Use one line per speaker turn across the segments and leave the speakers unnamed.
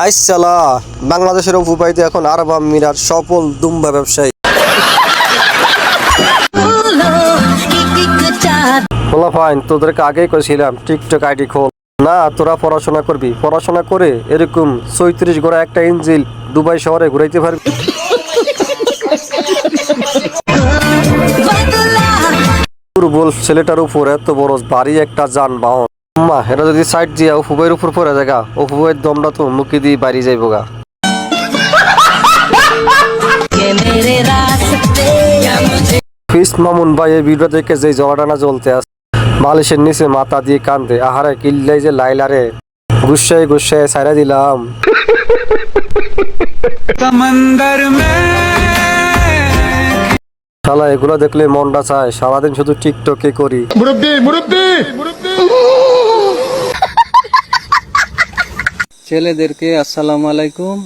আইসালা বাংলাদেশের উপাইতে এখন আরব আমিরাত সফল দুম্বা ব্যবসায়ী। বলা ফাইন, তোদেরকে আগেই কইছিলাম টিকটক আইডি খোল না, তোরা পড়াশোনা করবি, পড়াশোনা করে এরকম ৩৬ গোড়া একটা ইঞ্জিল দুবাই শহরে ঘুরাইতে পারবি। দুর্বল ছেলেটার উপর এত বড় ভারী একটা যানবাহন, মা এটা যদি সাইড দিয়া উপুবের উপর পড়ে জায়গা, উপুবের দমটা তো মুখে দিয়ে বাড়ি যাইব গা। ফিস মামুন ভাই এই ভিডিও দেখে যে জলাটানা জ্বলতে আছে, বালিশের নিচে মাথা দিয়ে কান্দে, আহারে কিল্লাই যে লাইলারে গুসাই গুসাই ছাইরা দিলাম। শালা এগুলো দেখলে মনটা চায় সারাদিন শুধু টিকটকে করি।
ছেলেদেরকে আসসালামু আলাইকুম,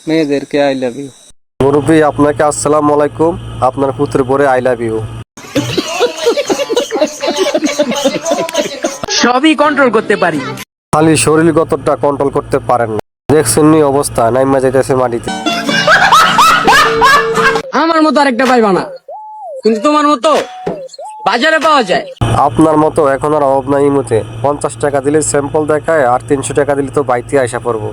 মেয়েদেরকে আই লাভ ইউ।
মুরব্বী আপনাকে আসসালামু আলাইকুম, আপনার পুত্রের পরে আই লাভ ইউ।
সবই কন্ট্রোল করতে পারি,
খালি শরীরগতটা কন্ট্রোল করতে পারেন না। দেখছেন নি অবস্থা, নাইমা যাইতেছে মাটিতে।
আমার মতো আরেকটা পাইবা না, কিন্তু তোমার মতো বাজারে পাওয়া যায়।
আপনার মতো এখন আর অভাব নাই মতে, 50 টাকা দিলে স্যাম্পল দেখায়, আর 300 টাকা দিলে তো বাইতে আইসা পড়বো।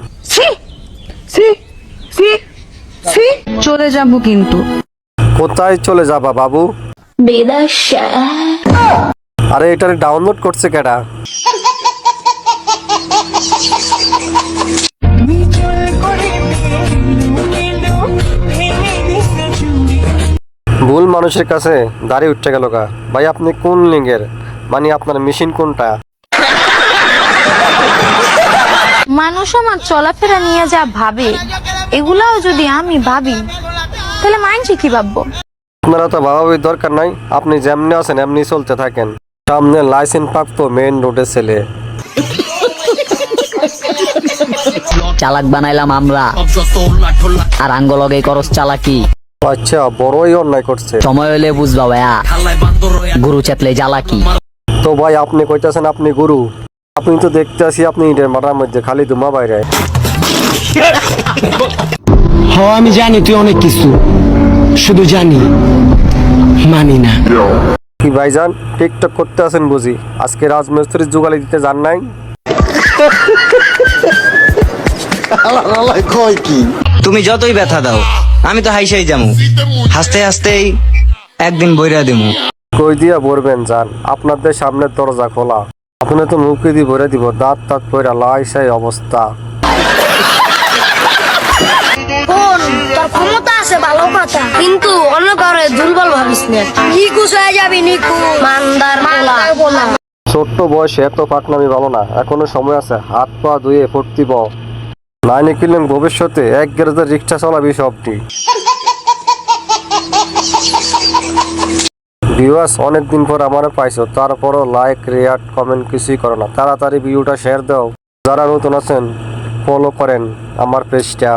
চলে যাব কিন্তু।
কোথায় চলে যাবা বাবু? আরে এটারে ডাউনলোড করছে কেডা? ভুল মানুষের কাছে দাঁড়িয়ে উঠতে গেল গা। ভাই আপনি কোন লিঙ্গের, মানে আপনার মেশিন কোনটা?
মানুষ আমার চলাফেরা নিয়ে যা ভাবে, এগুলাও যদি আমি ভাবি তাহলে মানছি কি ভাববো?
আপনারা তো ভাবাবির দরকার নাই, আপনি যেমনি আছেন এমনি চলতে থাকেন। সামনে লাইসেন্স প্রাপ্ত মেইন রোডের ছেলে।
চালাক বানাইলাম আমরা, আর আঙ্গলগে করস চালাকি।
আচ্ছা, বড়ই অন্যায় করছে।
সময় হলে বুঝবা ভাইয়া, গুরু চেতলে জ্বালাকি।
তো ভাই আপনি কইতাছেন আপনি গুরু, আপনি তো দেখতে আসি আপনি ইটের মাথার মধ্যে খালি ধুমা বাইরে।
আমি জানি তুই অনেক কিছু, শুধু জানি মানি না।
কি ভাইজান টিকটক করতে আছেন বুঝি? আজকে রাজমিস্ত্রির জোগালি দিতে যান নাই?
তুমি যতই ব্যথা দাও আমি তো হাইসাই যামু, হাসতে হাসতেই একদিন বইরা দিমু।
কই দিয়া বলবেন যান, আপনাদের সামনের দরজা খোলা, আপনি তো মুখে দিয়ে ভরে দিব, দাঁত তাঁত পয়রা লাইসাই অবস্থা।
তোর ক্ষমতা আছে ভালো কথা, কিন্তু অন্য কারো দুর্বল ভাবিস না। নিকুচ হয়ে যাবি, নিকু মান্দার বলা।
ছোট্ট বয়সে এত পাকনামি ভালো না, এখনো সময় আছে, হাত পা ধুয়ে ফুর্তি ব নাই নিকিলেন ভবিষ্যতে এক গ্যারেজের রিক্সা চালাবি সবটি। ভিউয়ার্স অনেকদিন পর আমার পাইছো, তারপরও লাইক রিয়াক্ট কমেন্ট কিছুই করো না। তাড়াতাড়ি ভিডিওটা শেয়ার দাও, যারা নতুন আছেন ফলো করেন আমার পেজটা।